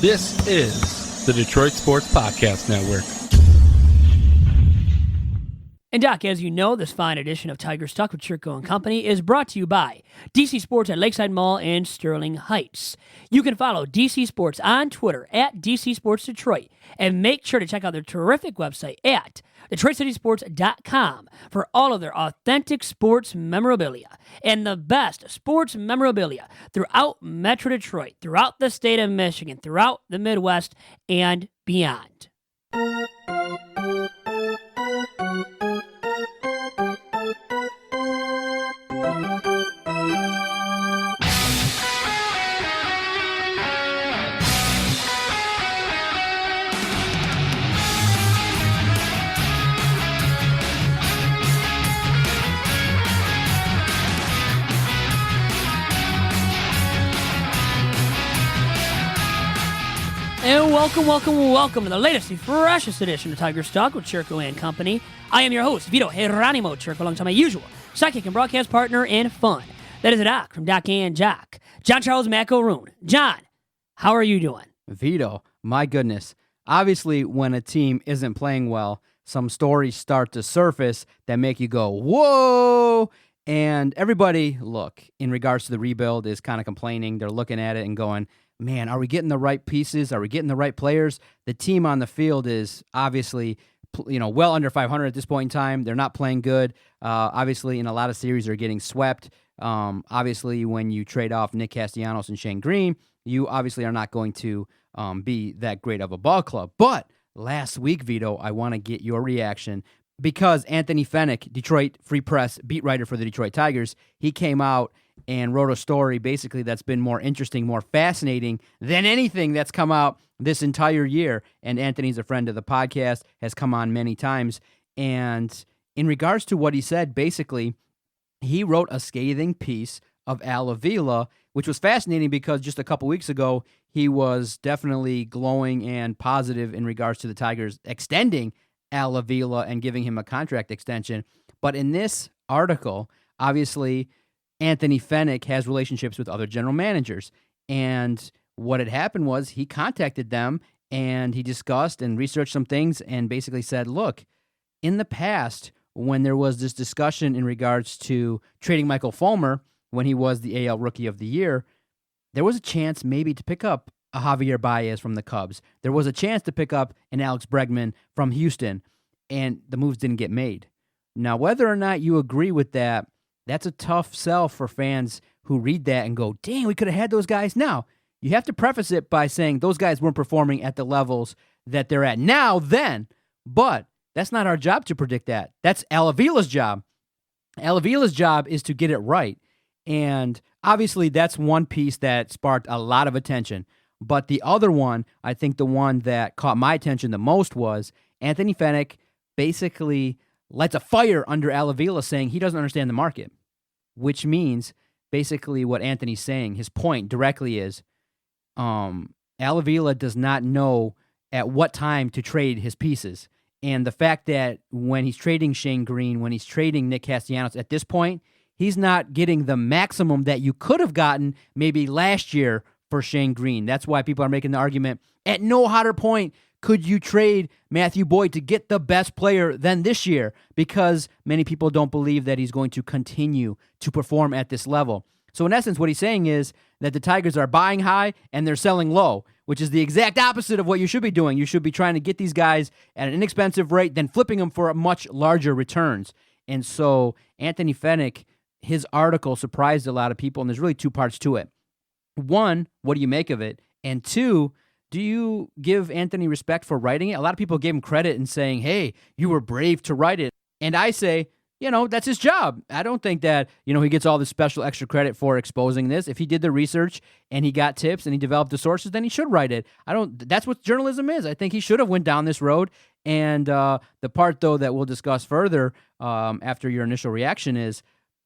This is the Detroit Sports Podcast Network. And Doc, as you know, this fine edition of Tigers Talk with Chirco and Company is brought to you by DC Sports at Lakeside Mall in Sterling Heights. You can follow DC Sports on Twitter at DC Sports Detroit, and make sure to check out their terrific website at DetroitCitySports.com for all of their authentic sports memorabilia and the best sports memorabilia throughout Metro Detroit, throughout the state of Michigan, throughout the Midwest, and beyond. And welcome to the latest and freshest edition of Tigers Talk with Chirco and Company. I am your host, Vito Geronimo Chirco, alongside my usual sidekick and broadcast partner in fun. That is Doc from Doc and Jock, John Charles McElroon. John, how are you doing? Vito, my goodness. Obviously, when a team isn't playing well, some stories start to surface that make you go, whoa! And everybody, look, in regards to the rebuild, is kind of complaining. They're looking at it and going, man, are we getting the right pieces? Are we getting the right players? The team on the field is obviously, well under 500 at this point in time. They're not playing good. Obviously, in a lot of series, they're getting swept. Obviously, when you trade off Nick Castellanos and Shane Greene, you obviously are not going to be that great of a ball club. But last week, Vito, I want to get your reaction because Anthony Fenech, Detroit Free Press beat writer for the Detroit Tigers, he came out and wrote a story basically that's been more interesting, more fascinating than anything that's come out this entire year. And Anthony's a friend of the podcast, has come on many times. And in regards to what he said, basically, he wrote a scathing piece of Avila, which was fascinating because just a couple weeks ago, he was definitely glowing and positive in regards to the Tigers extending Avila and giving him a contract extension. But in this article, obviously, Anthony Fenech has relationships with other general managers. And what had happened was he contacted them and he discussed and researched some things and basically said, look, in the past, when there was this discussion in regards to trading Michael Fulmer when he was the AL Rookie of the Year, there was a chance maybe to pick up a Javier Baez from the Cubs. There was a chance to pick up an Alex Bregman from Houston, and the moves didn't get made. Now, whether or not you agree with that, that's a tough sell for fans who read that and go, dang, we could have had those guys. Now, you have to preface it by saying those guys weren't performing at the levels that they're at now, then. But that's not our job to predict that. That's Avila's job. Avila's job is to get it right. And obviously, that's one piece that sparked a lot of attention. But the other one, I think the one that caught my attention the most was Anthony Fenech basically lights a fire under Avila saying he doesn't understand the market, which means basically what Anthony's saying, his point directly is Avila does not know at what time to trade his pieces. And the fact that when he's trading Shane Greene, when he's trading Nick Castellanos, at this point, he's not getting the maximum that you could have gotten maybe last year for Shane Greene. That's why people are making the argument, at no hotter point could you trade Matthew Boyd to get the best player than this year, because many people don't believe that he's going to continue to perform at this level. So in essence, what he's saying is that the Tigers are buying high and they're selling low, which is the exact opposite of what you should be doing. You should be trying to get these guys at an inexpensive rate, then flipping them for much larger returns. And so Anthony Fenech, his article surprised a lot of people, and there's really two parts to it. One, what do you make of it? And two, do you give Anthony respect for writing it? A lot of people gave him credit and saying, hey, you were brave to write it. And I say, that's his job. I don't think that, he gets all this special extra credit for exposing this. If he did the research and he got tips and he developed the sources, then he should write it. That's what journalism is. I think he should have went down this road. And the part, though, that we'll discuss further after your initial reaction is,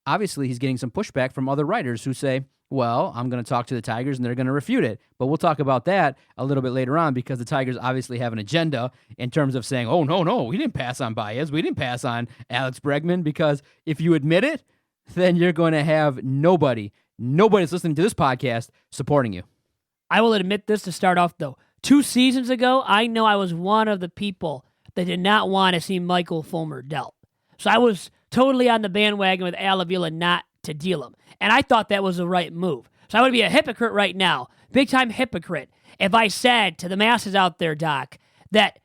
obviously, he's getting some pushback from other writers who say, well, I'm going to talk to the Tigers and they're going to refute it. But we'll talk about that a little bit later on, because the Tigers obviously have an agenda in terms of saying, oh, no, we didn't pass on Baez. We didn't pass on Alex Bregman, because if you admit it, then you're going to have nobody's listening to this podcast supporting you. I will admit this to start off, though. 2 seasons ago, I know I was one of the people that did not want to see Michael Fulmer dealt. So I was totally on the bandwagon with Avila not to deal him. And I thought that was the right move. So I would be a hypocrite right now, big-time hypocrite, if I said to the masses out there, Doc, that,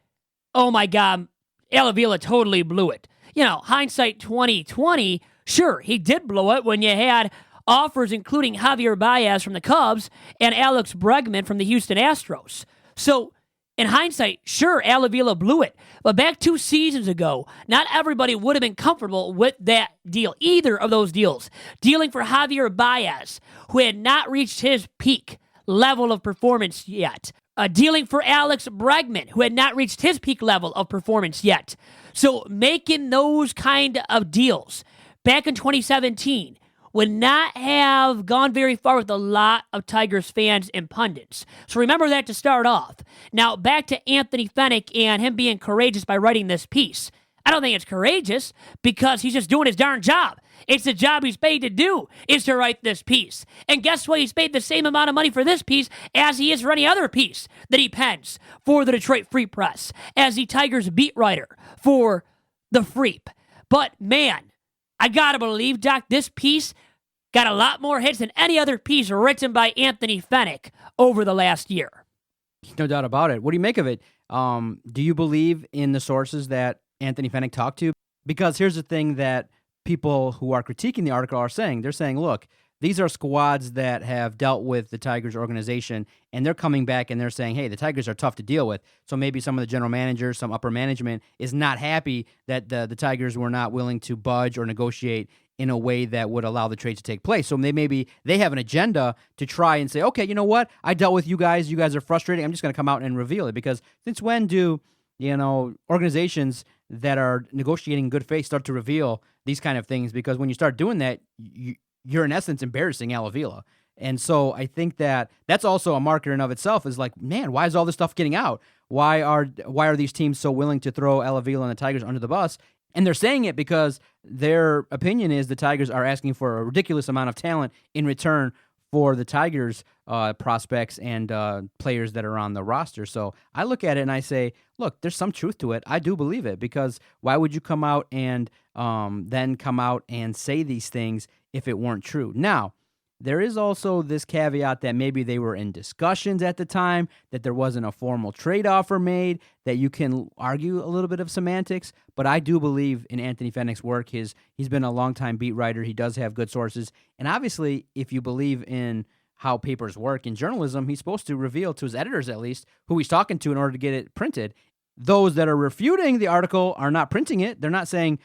oh my God, Avila totally blew it. Hindsight 2020, sure, he did blow it when you had offers including Javier Baez from the Cubs and Alex Bregman from the Houston Astros. So, in hindsight, sure, Avila blew it. But back 2 seasons ago, not everybody would have been comfortable with that deal, either of those deals. Dealing for Javier Baez, who had not reached his peak level of performance yet. Dealing for Alex Bregman, who had not reached his peak level of performance yet. So making those kind of deals back in 2017 would not have gone very far with a lot of Tigers fans and pundits. So remember that to start off. Now, back to Anthony Fenech and him being courageous by writing this piece. I don't think it's courageous because he's just doing his darn job. It's the job he's paid to do, is to write this piece. And guess what? He's paid the same amount of money for this piece as he is for any other piece that he pens for the Detroit Free Press, as the Tigers beat writer for the Freep. But man, I gotta believe, Doc, this piece got a lot more hits than any other piece written by Anthony Fenech over the last year. No doubt about it. What do you make of it? Do you believe in the sources that Anthony Fenech talked to? Because here's the thing that people who are critiquing the article are saying. They're saying, look, these are squads that have dealt with the Tigers organization, and they're coming back and they're saying, hey, the Tigers are tough to deal with. So maybe some of the general managers, some upper management is not happy that the Tigers were not willing to budge or negotiate in a way that would allow the trade to take place. So they have an agenda to try and say, okay, you know what? I dealt with you guys. You guys are frustrating. I'm just going to come out and reveal it. Because since when do, organizations that are negotiating in good faith start to reveal these kind of things? Because when you start doing that, you're in essence embarrassing Avila. And so I think that's also a marker in of itself, is like, man, why is all this stuff getting out? Why are these teams so willing to throw Avila and the Tigers under the bus? And they're saying it because their opinion is the Tigers are asking for a ridiculous amount of talent in return for the Tigers' prospects and players that are on the roster. So I look at it and I say, look, there's some truth to it. I do believe it, because why would you come out and then come out and say these things if it weren't true? Now, there is also this caveat that maybe they were in discussions at the time, that there wasn't a formal trade offer made, that you can argue a little bit of semantics, but I do believe in Anthony Fenech's work. He's been a longtime beat writer. He does have good sources. And obviously, if you believe in how papers work in journalism, he's supposed to reveal to his editors, at least, who he's talking to in order to get it printed. Those that are refuting the article are not printing it. They're not saying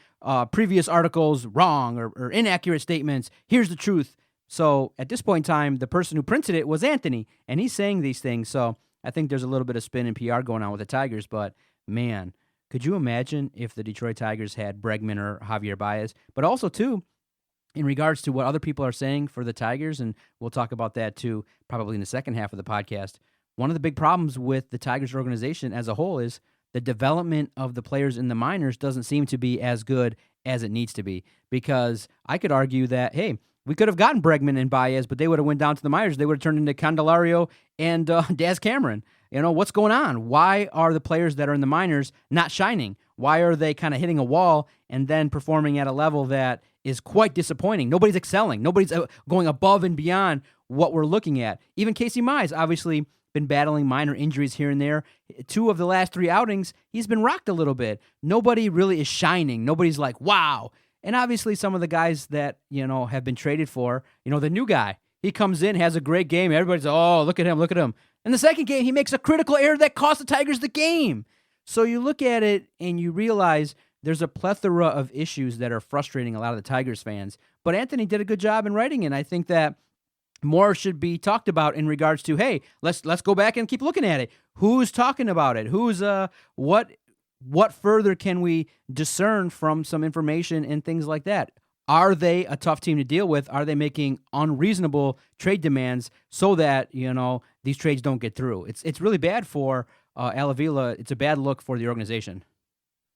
previous articles wrong or inaccurate statements. Here's the truth. So at this point in time, the person who printed it was Anthony, and he's saying these things. So I think there's a little bit of spin and PR going on with the Tigers. But, man, could you imagine if the Detroit Tigers had Bregman or Javier Baez? But also, too, in regards to what other people are saying for the Tigers, and we'll talk about that, too, probably in the second half of the podcast, one of the big problems with the Tigers organization as a whole is the development of the players in the minors doesn't seem to be as good as it needs to be. Because I could argue that, hey, we could have gotten Bregman and Baez, but they would have went down to the minors. They would have turned into Candelario and Daz Cameron. What's going on? Why are the players that are in the minors not shining? Why are they kind of hitting a wall and then performing at a level that is quite disappointing? Nobody's excelling. Nobody's going above and beyond what we're looking at. Even Casey Mize, obviously, been battling minor injuries here and there. 2 of the last 3 outings, he's been rocked a little bit. Nobody really is shining. Nobody's like, wow. And obviously some of the guys that, have been traded for, the new guy, he comes in, has a great game. Everybody's, oh, look at him. And the second game, he makes a critical error that cost the Tigers the game. So you look at it and you realize there's a plethora of issues that are frustrating a lot of the Tigers fans. But Anthony did a good job in writing it. And I think that more should be talked about in regards to, hey, let's go back and keep looking at it. Who's talking about it? Who's what further can we discern from some information and things like that? Are they a tough team to deal with? Are they making unreasonable trade demands so that, these trades don't get through? It's really bad for Avila. It's a bad look for the organization.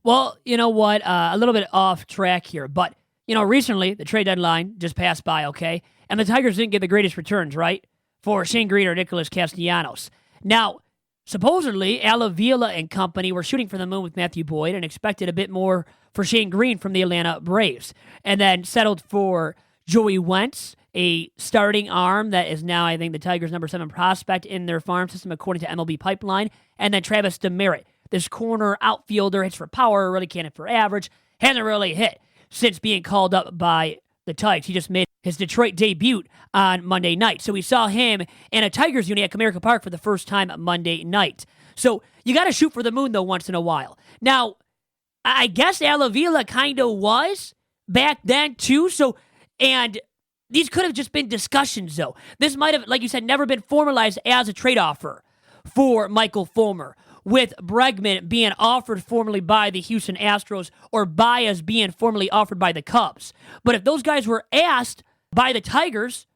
Well, you know what? A little bit off track here, but, recently the trade deadline just passed by, okay? And the Tigers didn't get the greatest returns, right? For Shane Greene or Nicholas Castellanos. Now, supposedly Avila and company were shooting for the moon with Matthew Boyd and expected a bit more for Shane Greene from the Atlanta Braves, and then settled for Joey Wentz, a starting arm that is now, I think, the Tigers' number 7 prospect in their farm system, according to MLB Pipeline, and then Travis Demerit, this corner outfielder, hits for power, really can't hit for average, hasn't really hit since being called up by the Tigers. He just made his Detroit debut on Monday night. So we saw him in a Tigers unit at Comerica Park for the first time Monday night. So you got to shoot for the moon, though, once in a while. Now, I guess Avila kind of was back then, too. So, and these could have just been discussions, though. This might have, like you said, never been formalized as a trade offer for Michael Fulmer, with Bregman being offered formally by the Houston Astros or Baez being formally offered by the Cubs. But if those guys were asked by the Tigers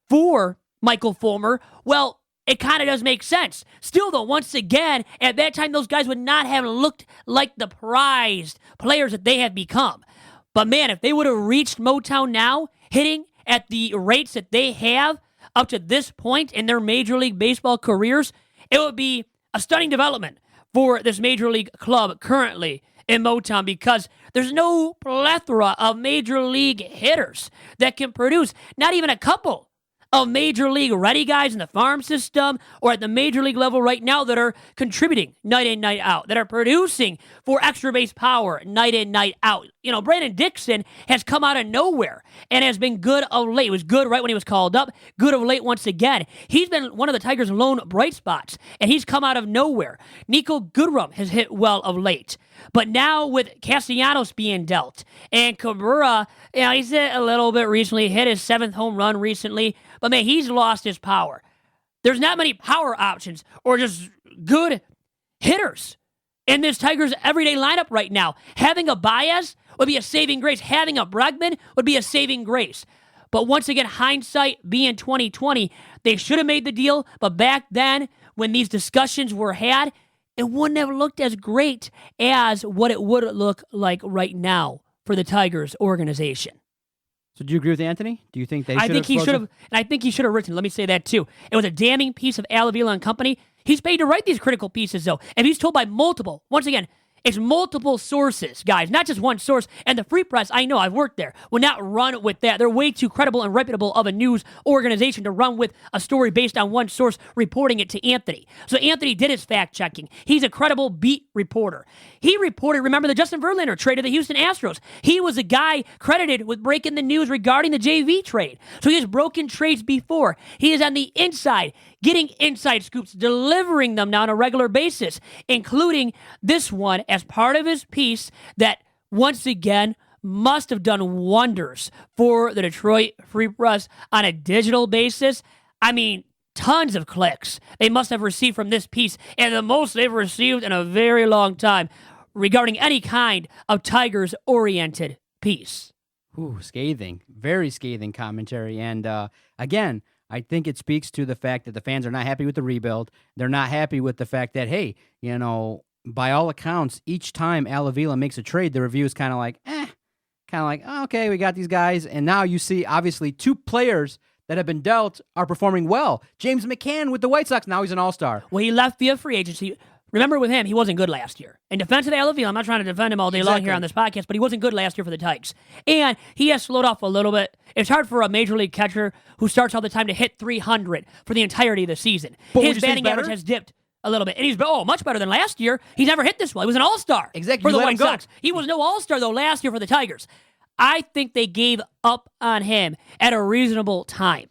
for Michael Fulmer, well, it kind of does make sense. Still, though, once again, at that time, those guys would not have looked like the prized players that they have become. But man, if they would have reached Motown now, hitting at the rates that they have up to this point in their Major League Baseball careers, it would be a stunning development for this Major League club currently in Motown, because there's no plethora of Major League hitters that can produce, not even a couple of Major League ready guys in the farm system or at the Major League level right now that are contributing night in, night out, that are producing for extra base power night in, night out. You know, Brandon Dixon has come out of nowhere and has been good of late. He was good right when he was called up, good of late once again. He's been one of the Tigers' lone bright spots, and he's come out of nowhere. Nico Goodrum has hit well of late. But now with Castellanos being dealt, and Cabrera, you know, he's hit a little bit recently, hit his 7th home run recently, but man, he's lost his power. There's not many power options or just good hitters in this Tigers everyday lineup right now. Having a Baez would be a saving grace. Having a Bregman would be a saving grace. But once again, hindsight being 2020, they should have made the deal, but back then, when these discussions were had, it wouldn't have looked as great as what it would look like right now for the Tigers organization. So do you agree with Anthony? Do you think they should have? I think he should have, and I think he should have written. Let me say that too. It was a damning piece of Avila and company. He's paid to write these critical pieces, though. If he's told by multiple, once again, it's multiple sources, guys, not just one source. And the Free Press, I know, I've worked there, will not run with that. They're way too credible and reputable of a news organization to run with a story based on one source reporting it to Anthony. So Anthony did his fact-checking. He's a credible beat reporter. He reported, remember the Justin Verlander trade to the Houston Astros. He was a guy credited with breaking the news regarding the JV trade. So he has broken trades before. He is on the inside, getting inside scoops, delivering them now on a regular basis, including this one as part of his piece that, once again, must have done wonders for the Detroit Free Press on a digital basis. I mean, tons of clicks they must have received from this piece, and the most they've received in a very long time regarding any kind of Tigers-oriented piece. Ooh, scathing. Very scathing commentary. And again, I think it speaks to the fact that the fans are not happy with the rebuild. They're not happy with the fact that, hey, you know, by all accounts, each time Avila makes a trade, the review is kind of like, oh, okay, we got these guys. And now you see, obviously, 2 players that have been dealt are performing well. James McCann with the White Sox, now he's an all-star. Well, he left via free agency. Remember with him, he wasn't good last year. In defense of Avila, I'm not trying to defend him all day long here on this podcast, but he wasn't good last year for the Tigers. And he has slowed off a little bit. It's hard for a major league catcher who starts all the time to hit 300 for the entirety of the season. But his batting average has dipped a little bit. And he's much better than last year. He's never hit this well. He was an all-star for the White Sox. He was no all-star, though, last year for the Tigers. I think they gave up on him at a reasonable time.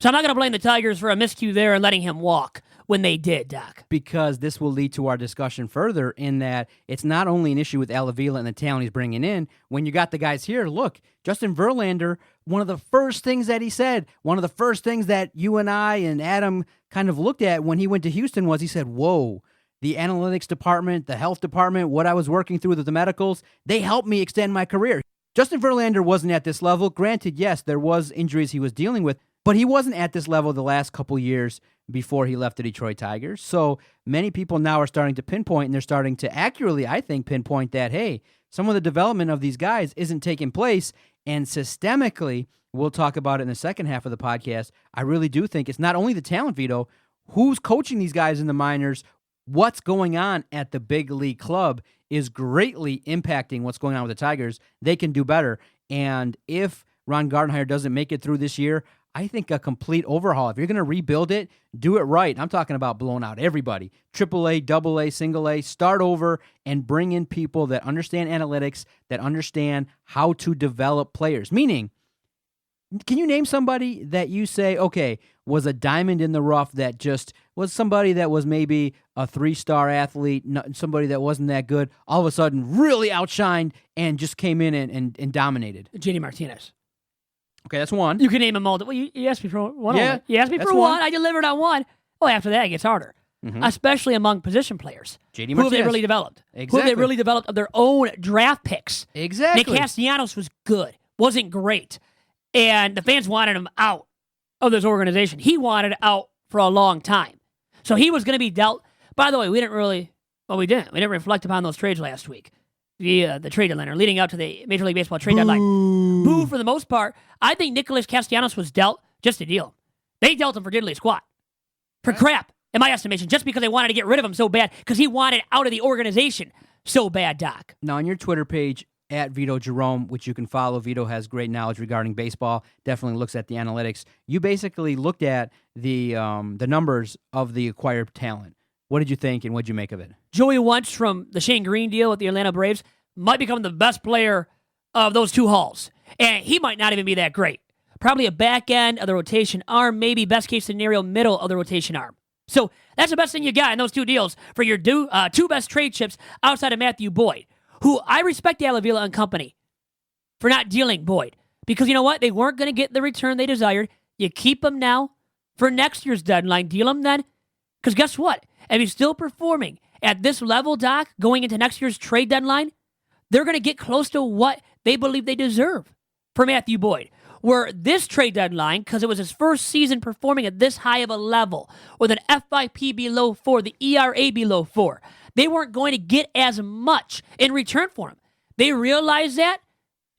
So I'm not going to blame the Tigers for a miscue there and letting him walk when they did, Doc. Because this will lead to our discussion further in that it's not only an issue with Avila and the talent he's bringing in. When you got the guys here, look, Justin Verlander, one of the first things that he said, one of the first things that you and I and Adam kind of looked at when he went to Houston was he said, whoa, the analytics department, the health department, what I was working through with the medicals, they helped me extend my career. Justin Verlander wasn't at this level. Granted, yes, there was injuries he was dealing with, but he wasn't at this level the last couple years before he left the Detroit Tigers. So many people now are starting to pinpoint, and they're starting to accurately, I think, pinpoint that, hey, some of the development of these guys isn't taking place. And systemically, we'll talk about it in the second half of the podcast, I really do think it's not only the talent, Vito, who's coaching these guys in the minors, what's going on at the big league club is greatly impacting what's going on with the Tigers. They can do better. And if Ron Gardenhire doesn't make it through this year, I think a complete overhaul. If you're going to rebuild it, do it right. I'm talking about blowing out everybody. AAA, AA, single A, start over and bring in people that understand analytics, that understand how to develop players. Meaning, can you name somebody that you say, okay, was a diamond in the rough that just was somebody that was maybe a 3-star athlete, somebody that wasn't that good, all of a sudden really outshined and just came in and dominated? JD Martinez. Okay, that's one. You can name them all. Well, you asked me for one. Yeah, only. You asked me for one. I delivered on one. Well, after that, it gets harder, especially among position players. JD Who Martinez. they really developed. Exactly. Who they really developed of their own draft picks. Exactly. Nick Castellanos was good. Wasn't great. And the fans wanted him out of this organization. He wanted out for a long time. So he was going to be dealt. By the way, we didn't. We didn't reflect upon those trades last week. The trade deadline, or leading up to the Major League Baseball trade deadline. Boo for the most part. I think Nicholas Castellanos was dealt just to deal him. They dealt him for diddly squat. For crap, in my estimation, just because they wanted to get rid of him so bad, because he wanted out of the organization so bad, Doc. Now, on your Twitter page, at Vito Jerome, which you can follow. Vito has great knowledge regarding baseball, definitely looks at the analytics. You basically looked at the numbers of the acquired talent. What did you think, and what did you make of it? Joey Wentz from the Shane Greene deal with the Atlanta Braves might become the best player of those two hauls. And he might not even be that great. Probably a back end of the rotation arm, maybe best case scenario, middle of the rotation arm. So that's the best thing you got in those two deals for your two best trade chips outside of Matthew Boyd, who I respect Avila and company for not dealing Boyd. Because you know what? They weren't going to get the return they desired. You keep him now for next year's deadline. Deal him then. Because guess what? If he's still performing at this level, Doc, going into next year's trade deadline, they're going to get close to what they believe they deserve for Matthew Boyd. Where this trade deadline, because it was his first season performing at this high of a level, with an FIP below 4, the ERA below 4, they weren't going to get as much in return for him. They realized that,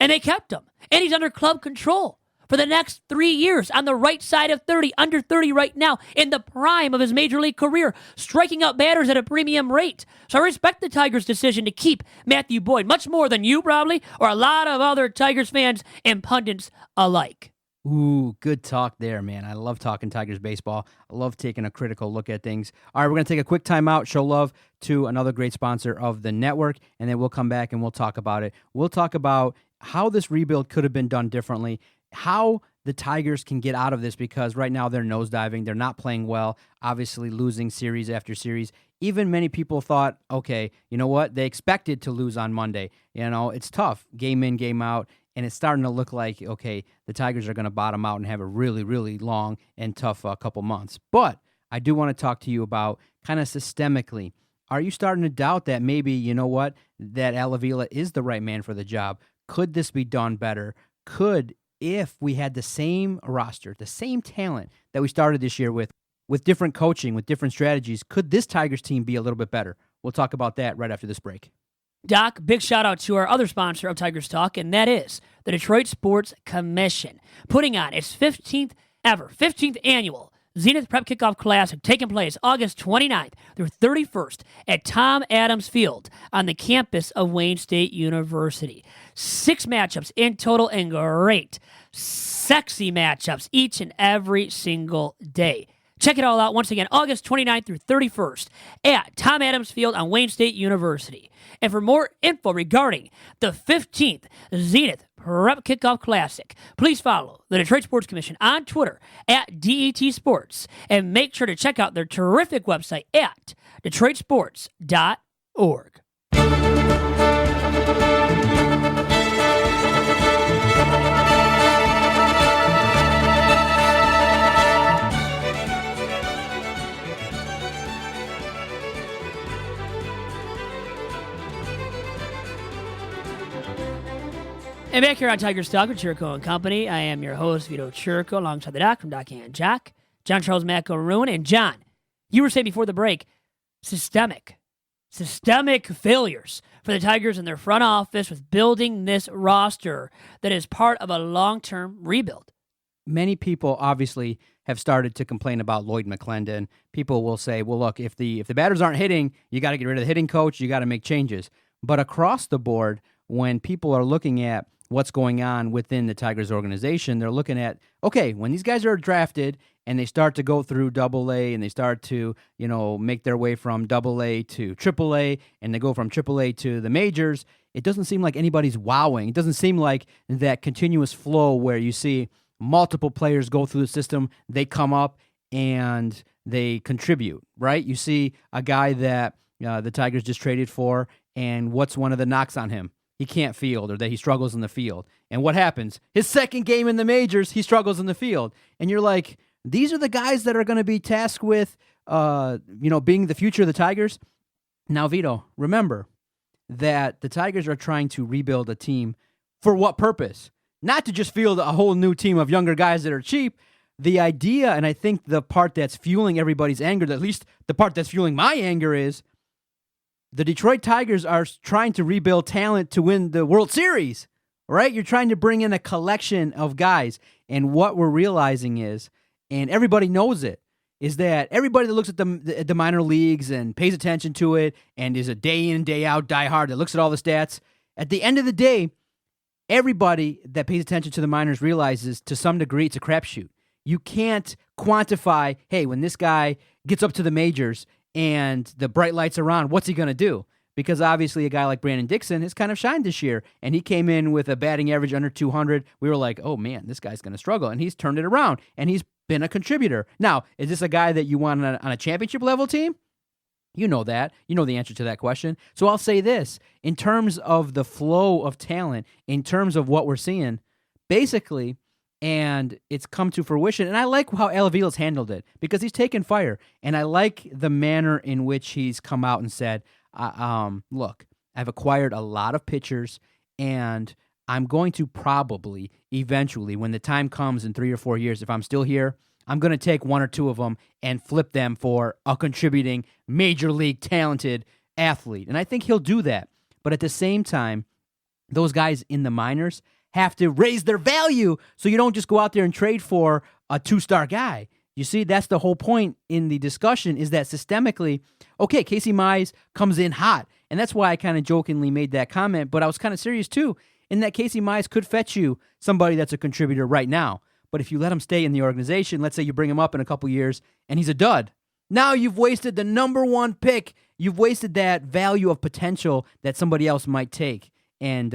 and they kept him. And he's under club control for the next 3 years on the right side of 30, under 30 right now, in the prime of his major league career, striking out batters at a premium rate. So I respect the Tigers' decision to keep Matthew Boyd, much more than you probably, or a lot of other Tigers fans and pundits alike. Ooh, good talk there, man. I love talking Tigers baseball. I love taking a critical look at things. All right, we're going to take a quick timeout, show love to another great sponsor of the network, and then we'll come back and we'll talk about it. We'll talk about how this rebuild could have been done differently, how the Tigers can get out of this, because right now they're nosediving. They're not playing well, obviously losing series after series. Even many people thought, okay, you know what? They expected to lose on Monday. You know, it's tough, game in, game out, and it's starting to look like, okay, the Tigers are going to bottom out and have a really, really long and tough couple months. But I do want to talk to you about kind of systemically. Are you starting to doubt that maybe, you know what, that Avila is the right man for the job? Could this be done better? If we had the same roster, the same talent that we started this year with different coaching, with different strategies, could this Tigers team be a little bit better? We'll talk about that right after this break. Doc, big shout out to our other sponsor of Tigers Talk, and that is the Detroit Sports Commission, putting on its 15th annual Zenith Prep Kickoff Classic, taking place August 29th through 31st at Tom Adams Field on the campus of Wayne State University. 6 matchups in total, and great, sexy matchups each and every single day. Check it all out once again, August 29th through 31st at Tom Adams Field on Wayne State University. And for more info regarding the 15th Zenith Prep Kickoff Classic, please follow the Detroit Sports Commission on Twitter at DET Sports, and make sure to check out their terrific website at DetroitSports.org. And back here on Tigers Talk with Chirco and Company, I am your host, Vito Chirco, alongside the Doc from Doc and Jack, John Charles Macaroon. And John, you were saying before the break, systemic failures for the Tigers and their front office with building this roster that is part of a long-term rebuild. Many people obviously have started to complain about Lloyd McClendon. People will say, well, look, if the batters aren't hitting, you got to get rid of the hitting coach. You got to make changes. But across the board, when people are looking at what's going on within the Tigers organization, they're looking at, okay, when these guys are drafted and they start to go through Double-A and they start to, make their way from Double-A to Triple-A and they go from Triple-A to the majors, it doesn't seem like anybody's wowing. It doesn't seem like that continuous flow where you see multiple players go through the system, they come up and they contribute, right? You see a guy that the Tigers just traded for, and what's one of the knocks on him? He can't field, or that he struggles in the field. And what happens? His second game in the majors, he struggles in the field. And you're like, these are the guys that are going to be tasked with, being the future of the Tigers. Now, Vito, remember that the Tigers are trying to rebuild a team for what purpose? Not to just field a whole new team of younger guys that are cheap. The idea, and I think the part that's fueling everybody's anger, at least the part that's fueling my anger, is the Detroit Tigers are trying to rebuild talent to win the World Series, right? You're trying to bring in a collection of guys. And what we're realizing is, and everybody knows it, is that everybody that looks at the minor leagues and pays attention to it and is a day in, day out diehard that looks at all the stats, at the end of the day, everybody that pays attention to the minors realizes to some degree it's a crapshoot. You can't quantify, hey, when this guy gets up to the majors and the bright lights are on, what's he going to do? Because obviously a guy like Brandon Dixon has kind of shined this year, and he came in with a batting average under 200. We were like, oh man, this guy's going to struggle, and he's turned it around, and he's been a contributor. Now, is this a guy that you want on a championship level team? You know that. You know the answer to that question. So I'll say this, in terms of the flow of talent, in terms of what we're seeing, basically, and it's come to fruition. And I like how Avila's handled it because he's taken fire. And I like the manner in which he's come out and said, look, I've acquired a lot of pitchers, and I'm going to probably eventually, when the time comes in 3 or 4 years, if I'm still here, I'm going to take 1 or 2 of them and flip them for a contributing major league talented athlete. And I think he'll do that. But at the same time, those guys in the minors have to raise their value so you don't just go out there and trade for a 2-star guy. You see, that's the whole point in the discussion, is that systemically, okay, Casey Mize comes in hot, and that's why I kind of jokingly made that comment, but I was kind of serious too, in that Casey Mize could fetch you somebody that's a contributor right now. But if you let him stay in the organization, let's say you bring him up in a couple years and he's a dud, now you've wasted the number 1 pick. You've wasted that value of potential that somebody else might take and,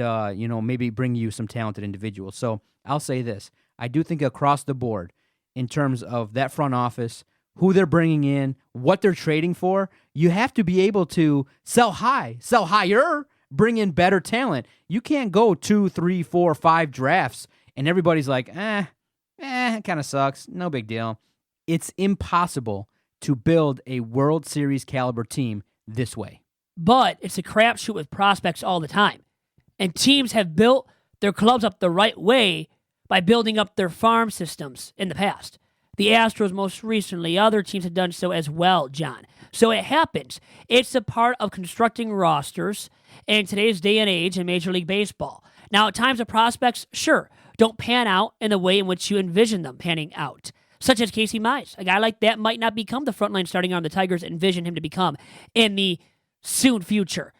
maybe bring you some talented individuals. So I'll say this. I do think across the board, in terms of that front office, who they're bringing in, what they're trading for, you have to be able to sell higher, bring in better talent. You can't go 2, 3, 4, 5 drafts and everybody's like, it kind of sucks. No big deal. It's impossible to build a World Series caliber team this way. But it's a crapshoot with prospects all the time. And teams have built their clubs up the right way by building up their farm systems in the past. The Astros most recently, other teams have done so as well, John. So it happens. It's a part of constructing rosters in today's day and age in Major League Baseball. Now, at times the prospects, sure, don't pan out in the way in which you envision them panning out, such as Casey Mize. A guy like that might not become the frontline starting arm the Tigers envision him to become in the soon future.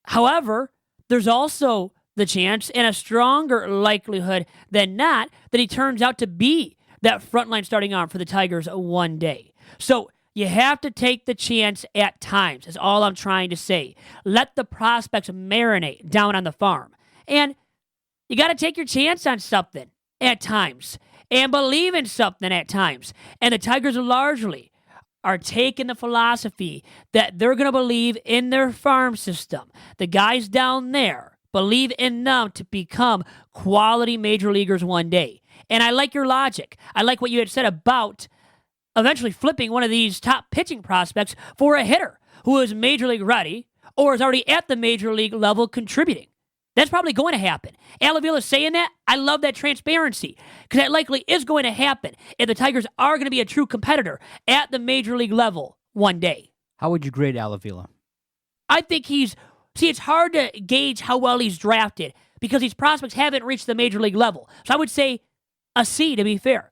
However, there's also the chance and a stronger likelihood than not that he turns out to be that frontline starting arm for the Tigers one day. So you have to take the chance at times, is all I'm trying to say. Let the prospects marinate down on the farm. And you got to take your chance on something at times and believe in something at times. And the Tigers largely are taking the philosophy that they're going to believe in their farm system. The guys down there believe in them to become quality major leaguers one day. And I like your logic. I like what you had said about eventually flipping one of these top pitching prospects for a hitter who is major league ready or is already at the major league level contributing. That's probably going to happen. Avila saying that, I love that transparency because that likely is going to happen if the Tigers are going to be a true competitor at the major league level one day. How would you grade Avila? I think it's hard to gauge how well he's drafted because these prospects haven't reached the major league level. So I would say a C, to be fair.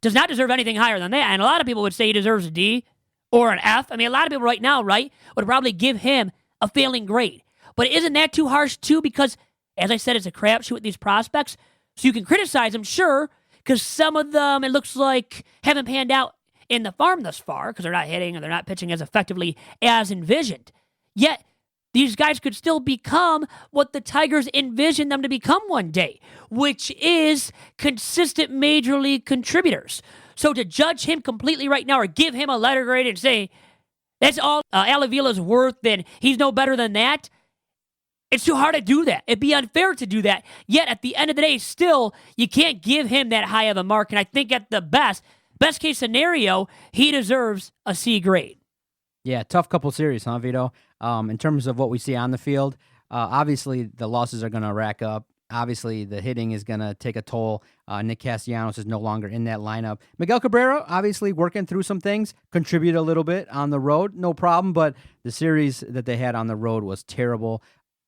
does not deserve anything higher than that. And a lot of people would say he deserves a D or an F. I mean, a lot of people right now, right, would probably give him a failing grade. But isn't that too harsh, too? Because, as I said, it's a crapshoot with these prospects. So you can criticize them, sure, because some of them, it looks like, haven't panned out in the farm thus far because they're not hitting or they're not pitching as effectively as envisioned. Yet, these guys could still become what the Tigers envisioned them to become one day, which is consistent major league contributors. So to judge him completely right now or give him a letter grade and say, that's all Avila's worth, then he's no better than that, it's too hard to do that. It'd be unfair to do that. Yet, at the end of the day, still, you can't give him that high of a mark. And I think at the best case scenario, he deserves a C grade. Yeah, tough couple series, huh, Vito? In terms of what we see on the field, obviously the losses are going to rack up. Obviously, the hitting is going to take a toll. Nick Castellanos is no longer in that lineup. Miguel Cabrera, obviously working through some things, contribute a little bit on the road, no problem, but the series that they had on the road was terrible.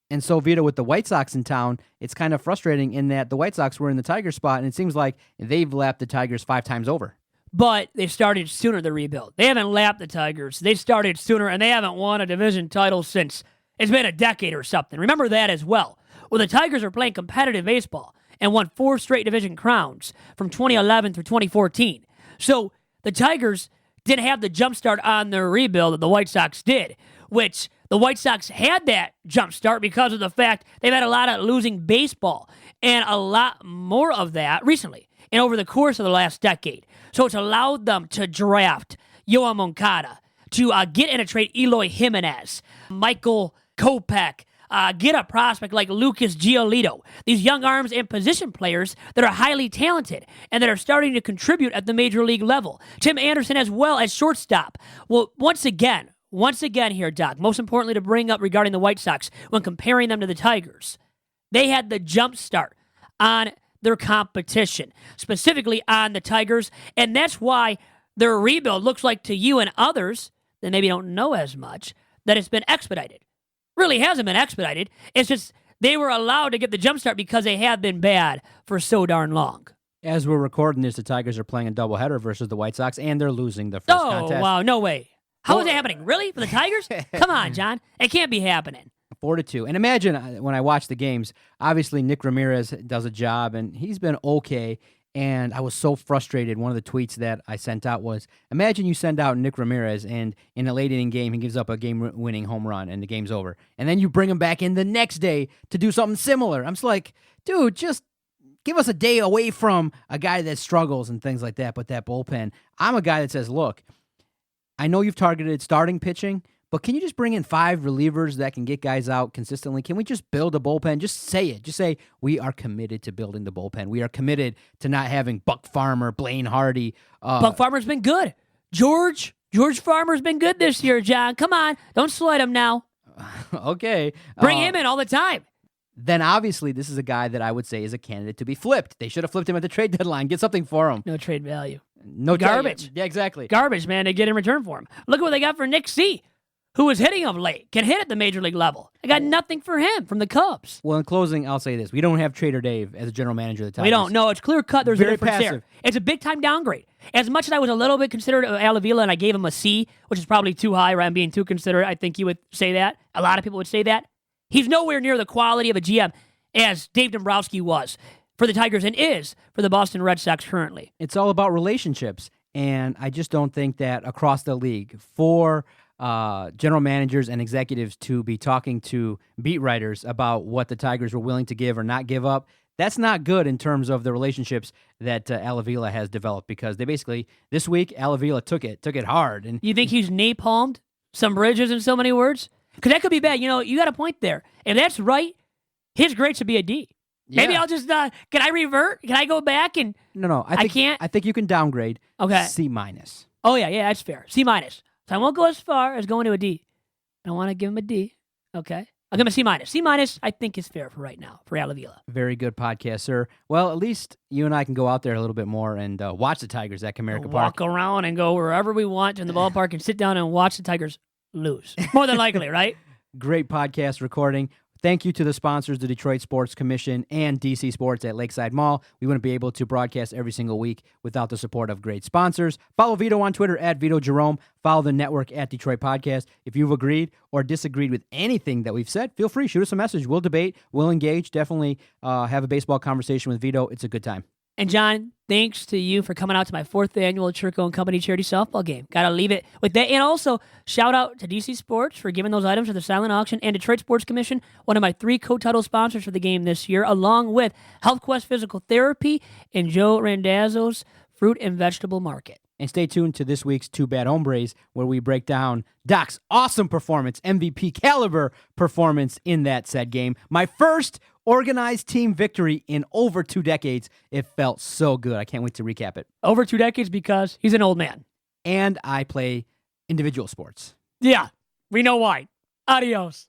And so, Vito, with the White Sox in town, it's kind of frustrating in that the White Sox were in the Tiger spot, and it seems like they've lapped the Tigers 5 times over. But they started sooner, the rebuild. They haven't lapped the Tigers. They started sooner, and they haven't won a division title since it's been a decade or something. Remember that as well. Well, the Tigers are playing competitive baseball and won 4 straight division crowns from 2011 through 2014. So the Tigers didn't have the jump start on their rebuild that the White Sox did, which the White Sox had that jump start because of the fact they've had a lot of losing baseball and a lot more of that recently and over the course of the last decade. So it's allowed them to draft Yoan Moncada, to get in a trade Eloy Jimenez, Michael Kopech, get a prospect like Lucas Giolito. These young arms and position players that are highly talented and that are starting to contribute at the major league level. Tim Anderson as well as shortstop. Well, once again here, Doc, most importantly to bring up regarding the White Sox when comparing them to the Tigers, they had the jump start on their competition, specifically on the Tigers, and that's why their rebuild looks like to you and others that maybe don't know as much that it's been expedited. Really hasn't been expedited. It's just they were allowed to get the jump start because they have been bad for so darn long. As we're recording this, the Tigers are playing a doubleheader versus the White Sox, and they're losing the first contest. Oh, wow, no way. How is that happening? Really? For the Tigers? Come on, John. It can't be happening. 4-2. And imagine when I watch the games, obviously Nick Ramirez does a job, and he's been okay. And I was so frustrated. One of the tweets that I sent out was, imagine you send out Nick Ramirez, and in a late inning game, he gives up a game-winning home run, and the game's over. And then you bring him back in the next day to do something similar. I'm just like, dude, just give us a day away from a guy that struggles and things like that. But that bullpen, I'm a guy that says, look, I know you've targeted starting pitching, but can you just bring in 5 relievers that can get guys out consistently? Can we just build a bullpen? Just say it. Just say, we are committed to building the bullpen. We are committed to not having Buck Farmer, Blaine Hardy. Buck Farmer's been good. George Farmer's been good this year, John. Come on. Don't slight him now. Okay. Bring him in all the time. Then obviously this is a guy that I would say is a candidate to be flipped. They should have flipped him at the trade deadline. Get something for him. No trade value. No garbage. Yeah, exactly. Garbage, man, to get in return for him. Look at what they got for Nick C., who was hitting of late, can hit at the major league level. They got nothing for him from the Cubs. Well, in closing, I'll say this. We don't have Trader Dave as a general manager of the Tigers. We don't. No, it's clear cut. There's Very a difference passive. there. It's a big-time downgrade. As much as I was a little bit considerate of Avila and I gave him a C, which is probably too high, right? I'm being too considerate. I think you would say that. A lot of people would say that. He's nowhere near the quality of a GM as Dave Dombrowski was for the Tigers and is for the Boston Red Sox currently. It's all about relationships, and I just don't think that across the league for general managers and executives to be talking to beat writers about what the Tigers were willing to give or not give up, that's not good in terms of the relationships that Avila has developed, because they basically, this week, Avila took it hard. And you think he's napalmed some bridges in so many words? Because that could be bad. You know, you got a point there. If that's right, his grade should be a D. Yeah. Maybe I'll just, can I revert? Can I go back and... No, I can't. I think you can downgrade. Okay. C-. Oh, yeah, that's fair. C-. So I won't go as far as going to a D. I want to give him a D. Okay. I'll give him a C-. C- I think is fair for right now, for Avila. Very good podcast, sir. Well, at least you and I can go out there a little bit more and watch the Tigers at Comerica Park. Walk around and go wherever we want in the ballpark and sit down and watch the Tigers lose. More than likely, right? Great podcast recording. Thank you to the sponsors, the Detroit Sports Commission and DC Sports at Lakeside Mall. We wouldn't be able to broadcast every single week without the support of great sponsors. Follow Vito on Twitter at Vito Jerome. Follow the network at Detroit Podcast. If you've agreed or disagreed with anything that we've said, feel free. Shoot us a message. We'll debate. We'll engage. Definitely have a baseball conversation with Vito. It's a good time. And John, thanks to you for coming out to my 4th annual Chirco and Company charity softball game. Got to leave it with that. And also, shout out to DC Sports for giving those items to the silent auction, and Detroit Sports Commission, one of my 3 co-title sponsors for the game this year, along with Health Quest Physical Therapy and Joe Randazzo's Fruit and Vegetable Market. And stay tuned to this week's Two Bad Hombres, where we break down Doc's awesome performance, MVP caliber performance in that said game. My first organized team victory in over 2 decades. It felt so good. I can't wait to recap it. Over 2 decades because he's an old man. And I play individual sports. Yeah, we know why. Adios.